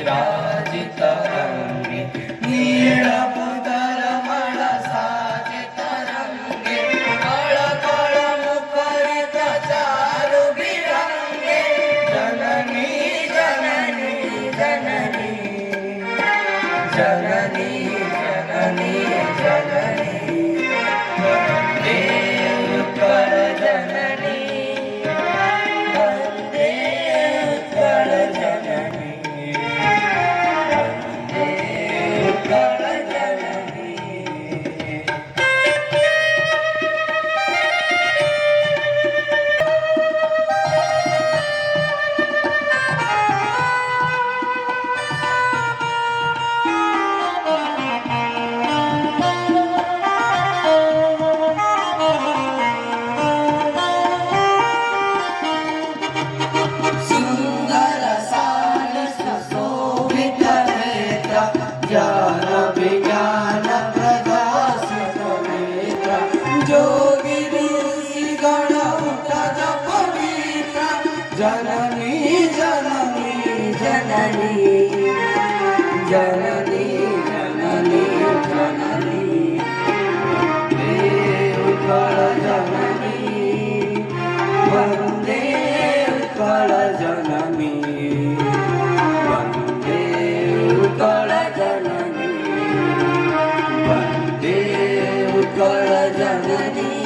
विराजित अंगी नीळभूधर साजित रंगे कळकळ मुखरित चारुभिरंगे जननी जननी जननी जननी जननी जननी वन्दे उत्कल जननी वन्दे उत्कल जननी वन्दे उत्कल जननी सुंदर सारस शोभित नेत्र ज्ञान विज्ञान प्रकाशित नेत्र जोगी ऋषि गण उठत पवित्र जननी जननी जननी जननी जननी जननी वन्दे उत्कल जननी वन्दे उत्कल जननी वन्दे उत्कल जननी वन्दे उत्कल जननी